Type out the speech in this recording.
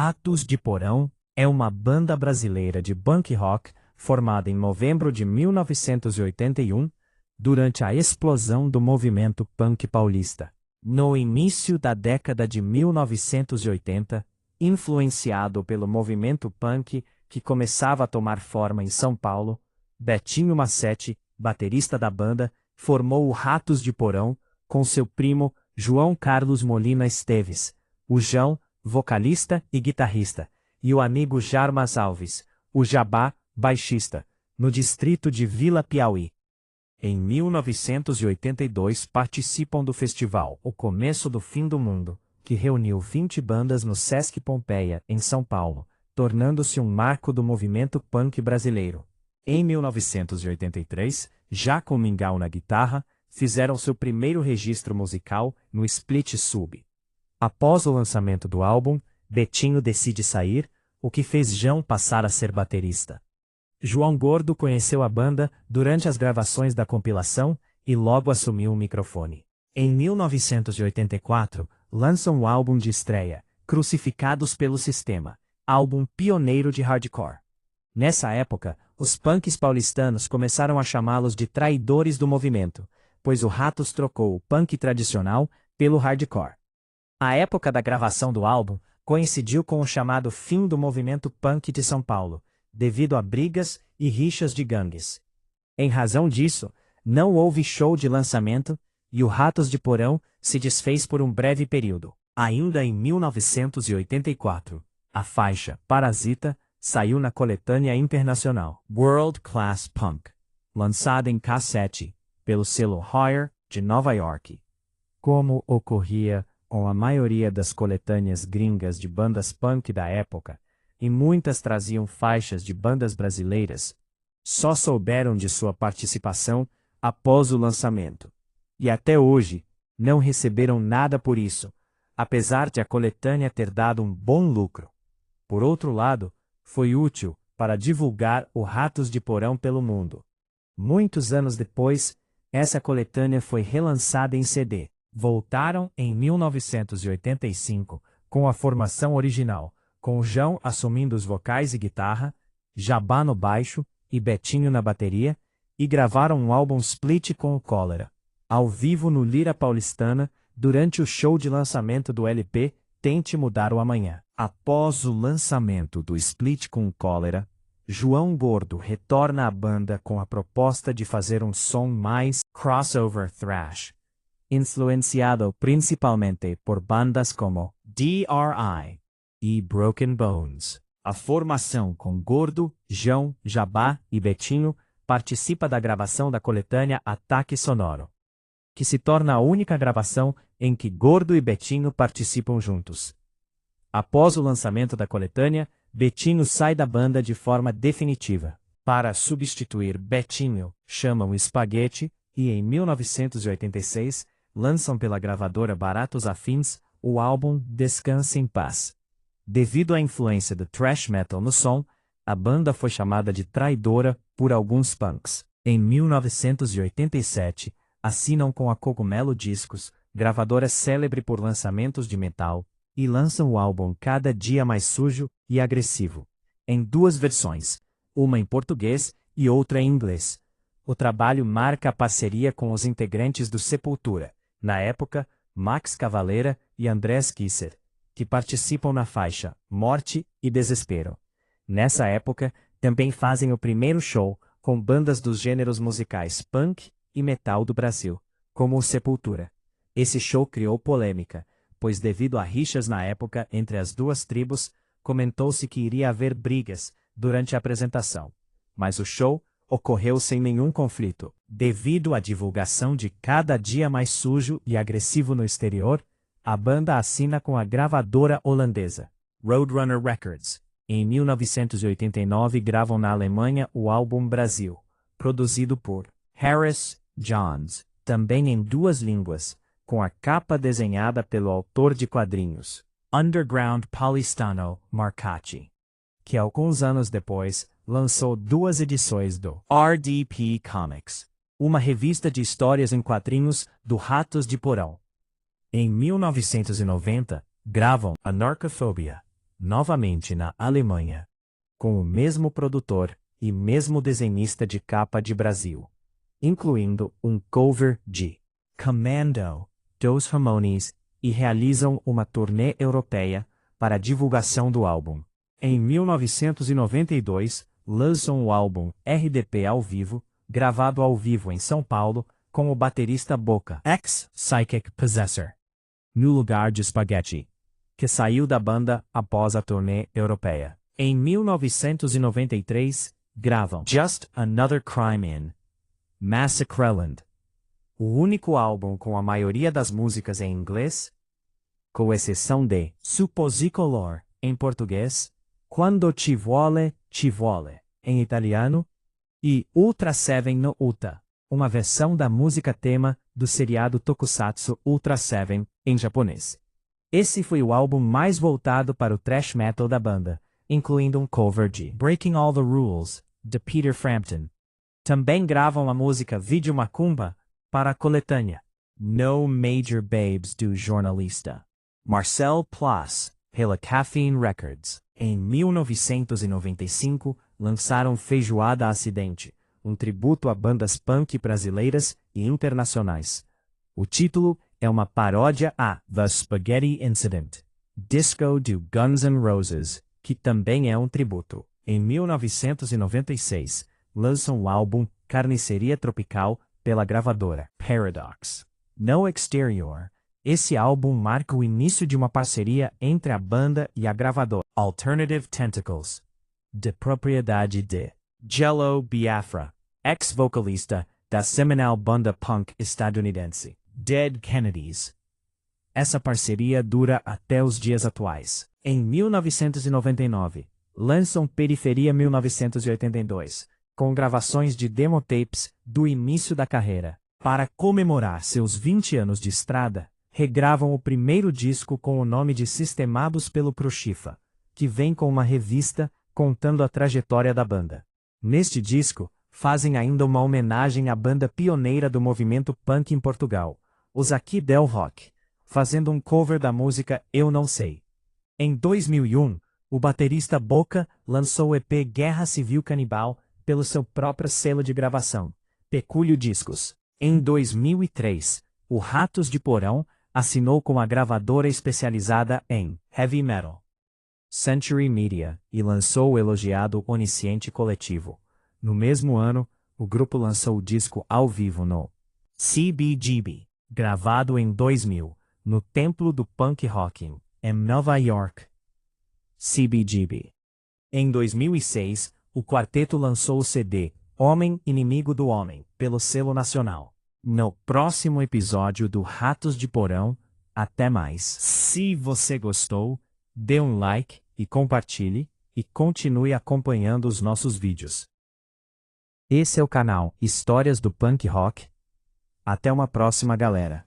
Ratos de Porão é uma banda brasileira de punk rock formada em novembro de 1981, durante a explosão do movimento punk paulista. No início da década de 1980, influenciado pelo movimento punk que começava a tomar forma em São Paulo, Betinho Macete, baterista da banda, formou o Ratos de Porão com seu primo João Carlos Molina Esteves, o João, vocalista e guitarrista, e o amigo Jarmas Alves, o Jabá, baixista, no distrito de Vila Piauí. Em 1982 participam do festival O Começo do Fim do Mundo, que reuniu 20 bandas no Sesc Pompeia, em São Paulo, tornando-se um marco do movimento punk brasileiro. Em 1983, já com Mingau na guitarra, fizeram seu primeiro registro musical no Split Sub. Após o lançamento do álbum, Betinho decide sair, o que fez João passar a ser baterista. João Gordo conheceu a banda durante as gravações da compilação e logo assumiu o microfone. Em 1984, lançam o álbum de estreia, Crucificados pelo Sistema, álbum pioneiro de hardcore. Nessa época, os punks paulistanos começaram a chamá-los de traidores do movimento, pois o Ratos trocou o punk tradicional pelo hardcore. A época da gravação do álbum coincidiu com o chamado fim do movimento punk de São Paulo, devido a brigas e rixas de gangues. Em razão disso, não houve show de lançamento e o Ratos de Porão se desfez por um breve período. Ainda em 1984, a faixa Parasita saiu na coletânea internacional World Class Punk, lançada em cassete pelo selo Hoyer de Nova York. Como ocorria com a maioria das coletâneas gringas de bandas punk da época, e muitas traziam faixas de bandas brasileiras, só souberam de sua participação após o lançamento. E até hoje, não receberam nada por isso, apesar de a coletânea ter dado um bom lucro. Por outro lado, foi útil para divulgar o Ratos de Porão pelo mundo. Muitos anos depois, essa coletânea foi relançada em CD. Voltaram em 1985 com a formação original, com o João assumindo os vocais e guitarra, Jabá no baixo e Betinho na bateria, e gravaram um álbum split com o Cólera, ao vivo no Lira Paulistana, durante o show de lançamento do LP Tente Mudar o Amanhã. Após o lançamento do split com o Cólera, João Gordo retorna à banda com a proposta de fazer um som mais crossover thrash, influenciado principalmente por bandas como DRI e Broken Bones. A formação com Gordo, João, Jabá e Betinho participa da gravação da coletânea Ataque Sonoro, que se torna a única gravação em que Gordo e Betinho participam juntos. Após o lançamento da coletânea, Betinho sai da banda de forma definitiva. Para substituir Betinho, chamam Spaghetti e, em 1986, lançam pela gravadora Baratos Afins o álbum Descanse em Paz. Devido à influência do thrash metal no som, a banda foi chamada de traidora por alguns punks. Em 1987, assinam com a Cogumelo Discos, gravadora célebre por lançamentos de metal, e lançam o álbum Cada Dia Mais Sujo e Agressivo, em duas versões, uma em português e outra em inglês. O trabalho marca a parceria com os integrantes do Sepultura, na época, Max Cavalera e Andrés Kisser, que participam na faixa Morte e Desespero. Nessa época, também fazem o primeiro show com bandas dos gêneros musicais punk e metal do Brasil, como o Sepultura. Esse show criou polêmica, pois devido a rixas na época entre as duas tribos, comentou-se que iria haver brigas durante a apresentação. Mas o show ocorreu sem nenhum conflito. Devido à divulgação de Cada Dia Mais Sujo e Agressivo no exterior, a banda assina com a gravadora holandesa Roadrunner Records. Em 1989 gravam na Alemanha o álbum Brasil, produzido por Harris Johns, também em duas línguas, com a capa desenhada pelo autor de quadrinhos, Underground Paulistano Marcacci, que alguns anos depois lançou duas edições do RDP Comics, uma revista de histórias em quadrinhos do Ratos de Porão. Em 1990, gravam Anarchophobia, novamente na Alemanha, com o mesmo produtor e mesmo desenhista de capa de Brasil, incluindo um cover de Commando dos Ramones, e realizam uma turnê europeia para a divulgação do álbum. Em 1992, lançam o álbum RDP ao vivo, gravado ao vivo em São Paulo, com o baterista Boca, ex-Psychic Possessor, no lugar de Spaghetti, que saiu da banda após a turnê europeia. Em 1993, gravam Just Another Crime in Massacreland, o único álbum com a maioria das músicas em inglês, com exceção de Supposicolor, em português, Quando ci vuole, em italiano, e Ultra Seven no Uta, uma versão da música tema do seriado Tokusatsu Ultra Seven, em japonês. Esse foi o álbum mais voltado para o thrash metal da banda, incluindo um cover de Breaking All the Rules, de Peter Frampton. Também gravam a música Vídeo Macumba para a coletânea No Major Babes do jornalista Marcel Plas, pela Caffeine Records. Em 1995, lançaram Feijoada Acidente, um tributo a bandas punk brasileiras e internacionais. O título é uma paródia a The Spaghetti Incident, disco do Guns N' Roses, que também é um tributo. Em 1996, lançam o álbum Carniceria Tropical pela gravadora Paradox. No Exterior, esse álbum marca o início de uma parceria entre a banda e a gravadora Alternative Tentacles, de propriedade de Jello Biafra, ex-vocalista da seminal banda punk estadunidense Dead Kennedys. Essa parceria dura até os dias atuais. Em 1999, lançam Periferia 1982, com gravações de demo-tapes do início da carreira. Para comemorar seus 20 anos de estrada, regravam o primeiro disco com o nome de Sistemados pelo Prochifa, que vem com uma revista contando a trajetória da banda. Neste disco, fazem ainda uma homenagem à banda pioneira do movimento punk em Portugal, os Aqui Del Rock, fazendo um cover da música Eu Não Sei. Em 2001, o baterista Boca lançou o EP Guerra Civil Canibal pelo seu próprio selo de gravação, Pecúlio Discos. Em 2003, o Ratos de Porão assinou com a gravadora especializada em heavy metal Century Media e lançou o elogiado Onisciente Coletivo. No mesmo ano, o grupo lançou o disco ao vivo no CBGB, gravado em 2000, no Templo do Punk Rock, em Nova York. CBGB. Em 2006, o quarteto lançou o CD Homem Inimigo do Homem, pelo selo nacional. No próximo episódio do Ratos de Porão, até mais. Se você gostou, dê um like e compartilhe, e continue acompanhando os nossos vídeos. Esse é o canal Histórias do Punk Rock. Até uma próxima, galera.